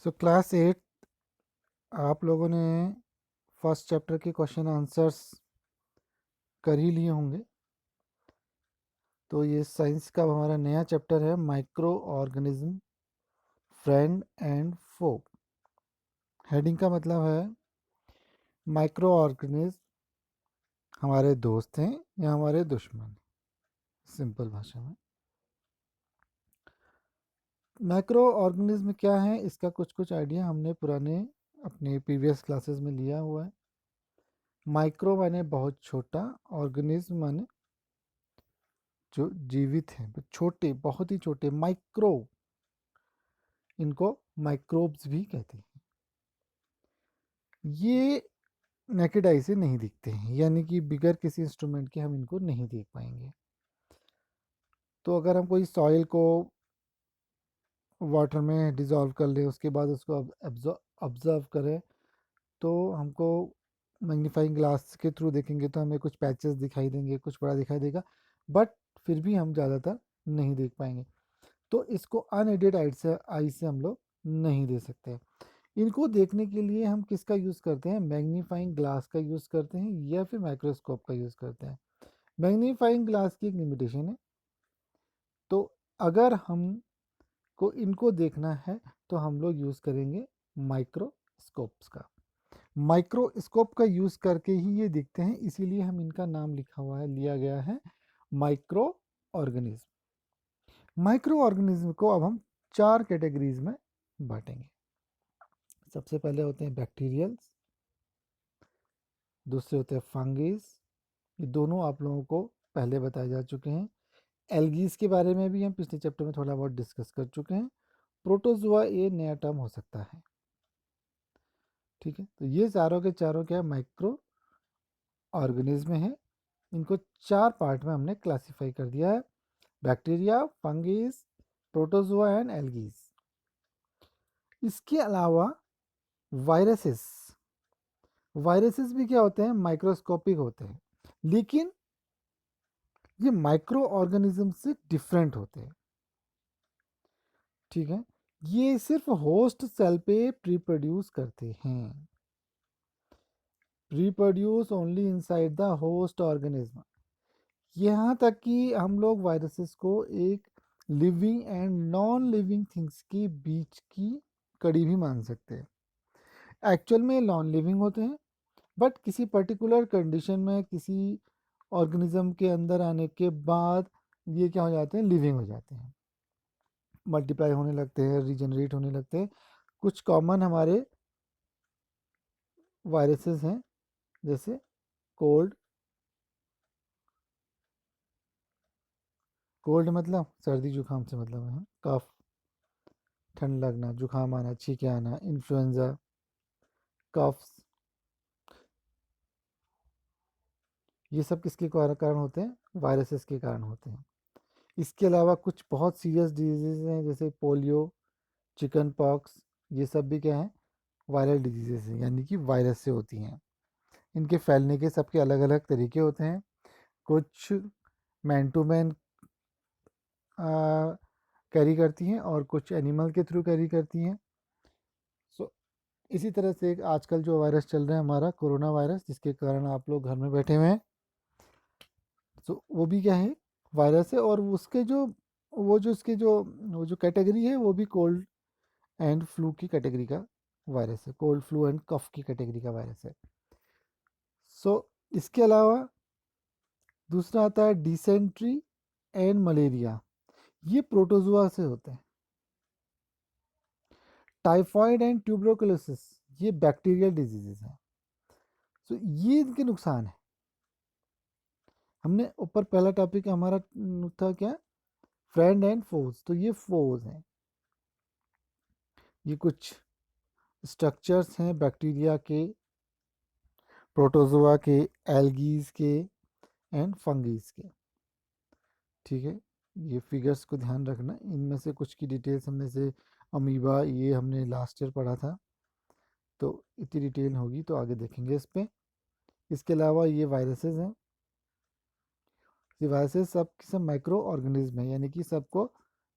Class 8 आप लोगों ने फर्स्ट चैप्टर के क्वेश्चन आंसर्स कर ही लिए होंगे। तो ये साइंस का हमारा नया चैप्टर है, microorganism friend and foe. Heading का मतलब है माइक्रो ऑर्गेनिज्म हमारे दोस्त हैं या हमारे दुश्मन। सिंपल भाषा में माइक्रो ऑर्गेनिज्म क्या है, इसका कुछ कुछ आइडिया हमने पुराने अपने प्रीवियस क्लासेस में लिया हुआ है। माइक्रो माने बहुत छोटा, ऑर्गेनिज्म माने जो जीवित हैं, तो छोटे, बहुत ही छोटे, माइक्रो, इनको माइक्रोब्स भी कहते हैं। ये नेकेड आई से नहीं दिखते हैं, यानी कि बिगर किसी इंस्ट्रूमेंट के हम इनको नहीं देख पाएंगे। तो अगर हम कोई सॉइल को वाटर में डिज़ोल्व कर लें, उसके बाद उसको ऑब्जर्व करें, तो हमको मैग्नीफाइंग ग्लास के थ्रू देखेंगे तो हमें कुछ पैचेस दिखाई देंगे, कुछ बड़ा दिखाई देगा, बट फिर भी हम ज़्यादातर नहीं देख पाएंगे। तो इसको अनएडेड आई से हम लोग नहीं दे सकते। इनको देखने के लिए हम किसका यूज़ करते हैं? मैग्नीफाइंग ग्लास का यूज़ करते हैं या फिर माइक्रोस्कोप का यूज़ करते हैं। मैग्नीफाइंग ग्लास की एक लिमिटेशन है, तो अगर हम को इनको देखना है तो हम लोग यूज़ करेंगे माइक्रोस्कोप्स का। माइक्रोस्कोप का यूज़ करके ही ये दिखते हैं, इसीलिए हम इनका नाम लिखा हुआ है, लिया गया है माइक्रो ऑर्गेनिज्म। माइक्रो ऑर्गेनिज्म को अब हम 4 कैटेगरीज में बांटेंगे। सबसे पहले होते हैं बैक्टीरियल्स, दूसरे होते हैं फंगीज, ये दोनों आप लोगों को पहले बताए जा चुके हैं। एल्गीज के बारे में भी हम पिछले चैप्टर में थोड़ा बहुत डिस्कस कर चुके हैं। प्रोटोजोआ ये नया टर्म हो सकता है, ठीक है। तो ये चारों के चारों क्या माइक्रो ऑर्गेनिज्म है। इनको 4 पार्ट में हमने क्लासिफाई कर दिया है: bacteria, fungi, protozoa and algae. इसके अलावा वायरसेस, वायरसेस भी क्या होते हैं? माइक्रोस्कोपिक होते हैं, लेकिन ये माइक्रो ऑर्गेनिज्म से डिफरेंट होते हैं, ठीक है। ये सिर्फ होस्ट सेल पे प्रीप्रोड्यूस करते हैं, reproduce only inside the host organism. यहाँ तक कि हम लोग वायरसेस को एक living and non living things के बीच की कड़ी भी मान सकते हैं। एक्चुअल में नॉन लिविंग होते हैं, बट किसी पर्टिकुलर कंडीशन में किसी ऑर्गेनिज्म के अंदर आने के बाद ये क्या हो जाते हैं? लिविंग हो जाते हैं, मल्टीप्लाई होने लगते हैं, रीजनरेट होने लगते हैं। कुछ कॉमन हमारे वायरसेस हैं, जैसे कोल्ड, कोल्ड मतलब सर्दी जुकाम से मतलब है, कफ, ठंड लगना, जुकाम आना, छींके आना, इन्फ्लुएंजा, कफ्स, ये सब किसके कारण होते हैं? वायरसेस के कारण होते हैं। इसके अलावा कुछ बहुत सीरियस डिजीज़ हैं, जैसे पोलियो, चिकन पॉक्स, ये सब भी क्या है? वायरल डिजीजेस हैं, यानी कि वायरस से होती हैं। इनके फैलने के सबके अलग अलग तरीके होते हैं। कुछ मैन टू मैन कैरी करती हैं और कुछ एनिमल के थ्रू कैरी करती हैं। सो इसी तरह से एक आजकल जो वायरस चल रहा है हमारा कोरोना वायरस, जिसके कारण आप लोग घर में बैठे हुए हैं, तो वो भी क्या है? वायरस है। और उसके जो वो जो कैटेगरी है वो भी कोल्ड एंड फ्लू की कैटेगरी का वायरस है, कोल्ड फ्लू एंड कफ की कैटेगरी का वायरस है। इसके अलावा दूसरा आता है डिसेंट्री एंड मलेरिया, ये प्रोटोजुआ से होते हैं। टाइफॉइड एंड ट्यूबरोकुलोसिस, ये बैक्टीरियल डिजीजेस हैं। ये इनके नुकसान है। हमने ऊपर पहला टॉपिक हमारा था क्या? फ्रेंड एंड फोज, तो ये फोज हैं। ये कुछ स्ट्रक्चर्स हैं बैक्टीरिया के, प्रोटोजोआ के, एल्गीज के एंड फंगीज के, ठीक है। ये फिगर्स को ध्यान रखना, इनमें से कुछ की डिटेल्स हमने से अमीबा, ये हमने लास्ट ईयर पढ़ा था, तो इतनी डिटेल होगी तो आगे देखेंगे इस पे। इसके अलावा ये वायरसेस हैं। ये वायरसेस सब माइक्रो ऑर्गेनिज्म है, यानी कि सबको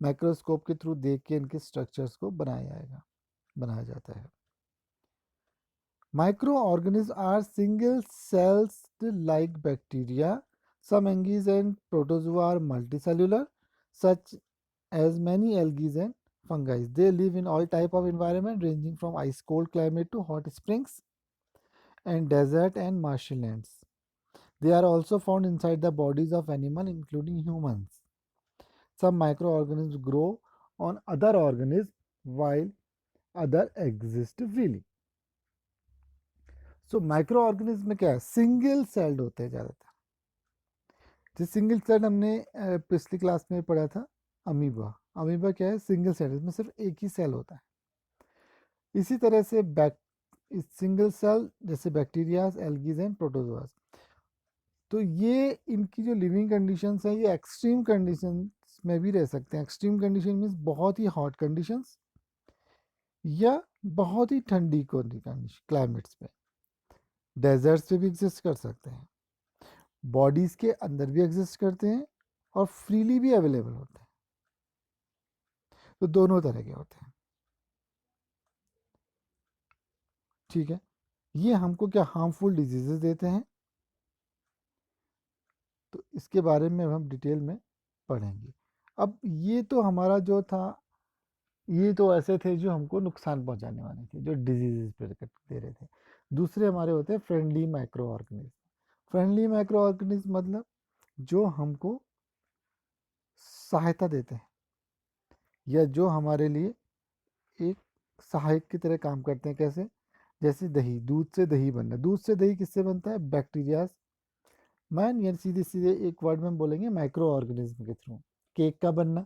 माइक्रोस्कोप के थ्रू देख के इनके स्ट्रक्चर्स को बनाया जाएगा। बनाया जाता है। Microorganisms are single cells like bacteria. Some algae and protozoa are multicellular, such as many algae and fungi. They live in all type of environment ranging from ice cold climate to hot springs and desert and marshlands. They are also found inside the bodies of animals including humans. Some microorganisms grow on other organisms while other exist freely. So micro organism में क्या है, single celled होते हैं ज़्यादातर। जिस single cell हमने पिछली class में पढ़ा था अमीबा। अमीबा क्या है, सिंगल सेल, इसमें सिर्फ एक ही सेल होता है। इसी तरह से सिंगल सेल जैसे बैक्टीरियाज, एल्गीज एंड प्रोटोजोआस। तो ये इनकी जो लिविंग कंडीशंस है ये एक्सट्रीम कंडीशंस में भी रह सकते हैं। एक्सट्रीम कंडीशन मीन्स बहुत ही हॉट कंडीशंस या बहुत ही ठंडी क्लाइमेट्स में। डेजर्ट्स पे भी एग्जिस्ट कर सकते हैं, बॉडीज के अंदर भी एग्जिस्ट करते हैं और फ्रीली भी अवेलेबल होते हैं। तो दोनों तरह के होते हैं, ठीक है। ये हमको क्या हार्मफुल डिजीजेस देते हैं, तो इसके बारे में हम डिटेल में पढ़ेंगे। अब ये तो हमारा जो था, ये तो ऐसे थे जो हमको नुकसान पहुंचाने वाले थे, जो डिजीजेस दे रहे थे। दूसरे हमारे होते हैं friendly micro organism. Friendly micro organism मतलब जो हमको सहायता देते हैं या जो हमारे लिए एक सहायक की तरह काम करते हैं। कैसे, जैसे दही, दूध से दही बनना। दूध से दही किससे बनता है, बैक्टीरिया मैन, या सीधे सीधे एक वर्ड में हम बोलेंगे माइक्रो ऑर्गेनिज्म के थ्रू। केक का बनना,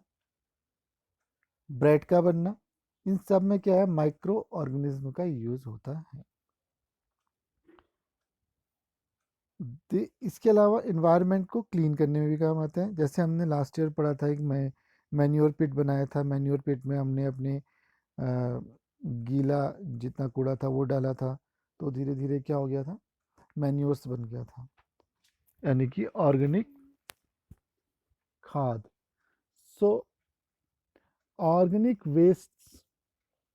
ब्रेड का बनना, इन सब में क्या है, माइक्रो ऑर्गेनिज्म का यूज होता है। इसके अलावा इन्वायरमेंट को क्लीन करने में भी काम आता है। जैसे हमने लास्ट ईयर पढ़ा था, एक मैन्योर पिट बनाया था। मैन्योर पिट में हमने अपने गीला जितना कूड़ा था वो डाला था, तो धीरे धीरे क्या हो गया था, मैन्योर्स बन गया था, यानी कि ऑर्गेनिक खाद। So organic waste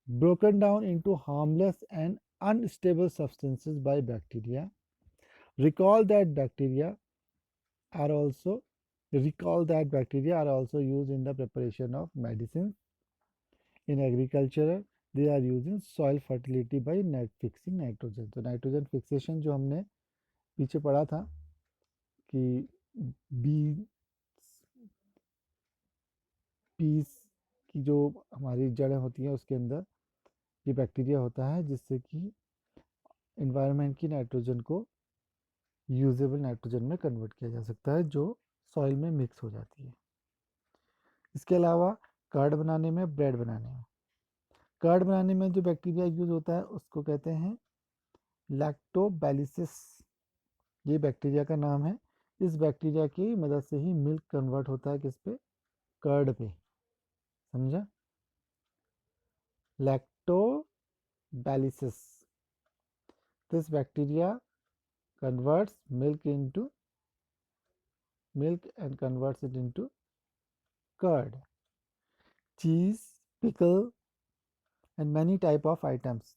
broken down into harmless and unstable substances by bacteria. Recall that bacteria are also used in the preparation of medicines. In agriculture, they are used in soil fertility by fixing nitrogen. तो nitrogen fixation जो हमने पीछे पढ़ा था कि B piece की जो हमारी जड़ें होती हैं उसके अंदर ये बैक्टीरिया होता है, जिससे कि इन्वायरमेंट की नाइट्रोजन को यूजेबल नाइट्रोजन में कन्वर्ट किया जा सकता है, जो सॉइल में मिक्स हो जाती है। इसके अलावा कर्ड बनाने में, ब्रेड बनाने में, कर्ड बनाने में जो बैक्टीरिया यूज होता है उसको कहते हैं लैक्टोबैलिसिस। ये बैक्टीरिया का नाम है। इस बैक्टीरिया की मदद से ही मिल्क कन्वर्ट होता है, किस पे, कर्ड पे। समझा, lactobacillus. This bacteria converts milk and converts it into curd, cheese, pickle and many type of items.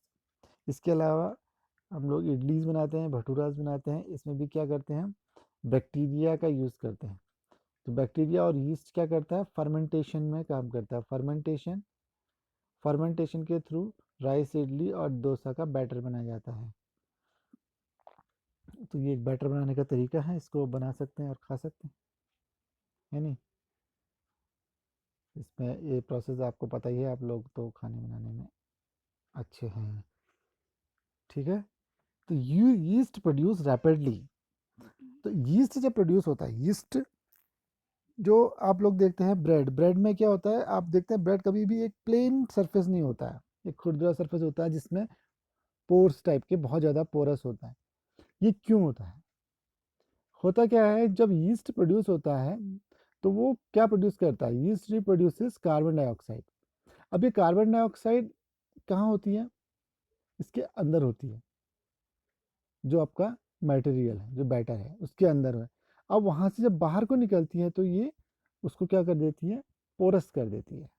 इसके अलावा हम लोग इडलीज बनाते हैं, भटूराज बनाते हैं, इसमें भी क्या करते हैं, बैक्टीरिया का यूज़ करते हैं। तो बैक्टीरिया और यीस्ट क्या करता है, फर्मेंटेशन में काम करता है। फर्मेंटेशन के थ्रू राइस, इडली और डोसा का बैटर बनाया जाता है। तो ये एक बैटर बनाने का तरीका है, इसको बना सकते हैं और खा सकते हैं, है नहीं। इसमें ये प्रोसेस आपको पता ही है, आप लोग तो खाने बनाने में अच्छे हैं, ठीक है। तो यीस्ट प्रोड्यूस रैपिडली। तो यीस्ट जब प्रोड्यूस होता है, यीस्ट जो आप लोग देखते हैं ब्रेड में क्या होता है, आप देखते हैं ब्रेड कभी भी एक प्लेन सरफेस नहीं होता है, एक खुरदुरा सरफेस होता है जिसमें पोर्स टाइप के बहुत ज़्यादा पोरस होता है। ये क्यों होता है, होता क्या है, जब यीस्ट प्रोड्यूस होता है तो वो क्या प्रोड्यूस करता है, यीस्ट रिप्रोड्यूसेस कार्बन डाइऑक्साइड। अब ये कार्बन डाइऑक्साइड कहाँ होती है, इसके अंदर होती है, जो आपका मटेरियल है, जो बैटर है उसके अंदर है। अब वहाँ से जब बाहर को निकलती है तो ये उसको क्या कर देती है, पोरस कर देती है।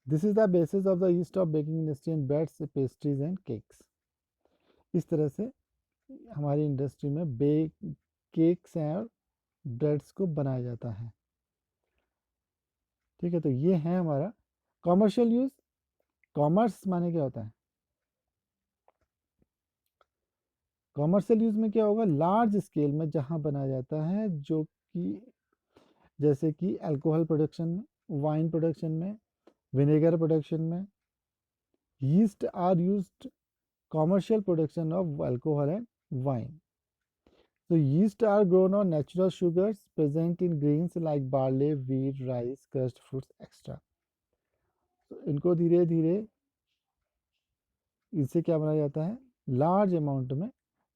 This is the basis of the east of baking industry and breads, pastries and cakes. इस तरह से हमारी इंडस्ट्री में केक्स और ब्रेड्स को बनाया जाता है। ठीक है, तो ये है हमारा कॉमर्शियल यूज। कॉमर्स माने क्या होता है? कॉमर्शियल यूज में क्या होगा, लार्ज स्केल में जहां बनाया जाता है, जो कि जैसे कि अल्कोहल प्रोडक्शन में, वाइन प्रोडक्शन में, विनेगर प्रोडक्शन में। Yeast are used commercial production of alcohol and wine. So yeast are grown on natural sugars present in grains like barley, wheat, rice, crushed fruits, etc. So इनको धीरे धीरे इससे क्या बनाया जाता है, लार्ज अमाउंट में।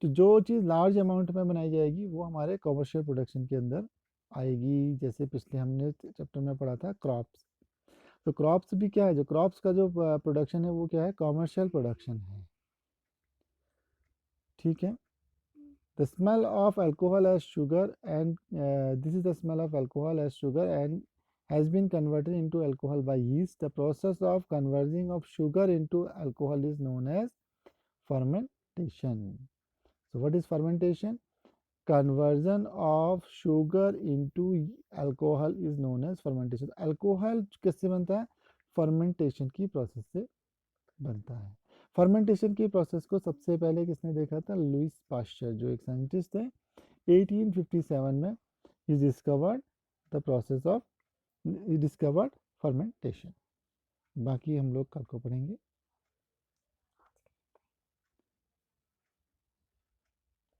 तो जो चीज़ लार्ज अमाउंट में बनाई जाएगी वो हमारे कॉमर्शियल प्रोडक्शन के अंदर आएगी। जैसे पिछले हमने चैप्टर में पढ़ा था क्रॉप्स। तो क्रॉप्स भी क्या है, जो क्रॉप्स का जो प्रोडक्शन है वो क्या है, कॉमर्शियल प्रोडक्शन है। ठीक है। The smell of alcohol as sugar and this is the smell of alcohol as sugar and has been converted into alcohol by yeast. The process of converting of sugar into alcohol is known as fermentation. So what is fermentation? Conversion of sugar into alcohol is known as fermentation. Alcohol किससे बनता है? fermentation की process से बनता है। Fermentation की process को सबसे पहले किसने देखा था? लुइस पास्चर, जो एक साइंटिस्ट थे। 1857 में he discovered the process of he discovered fermentation। बाकी हम लोग कल को पढ़ेंगे।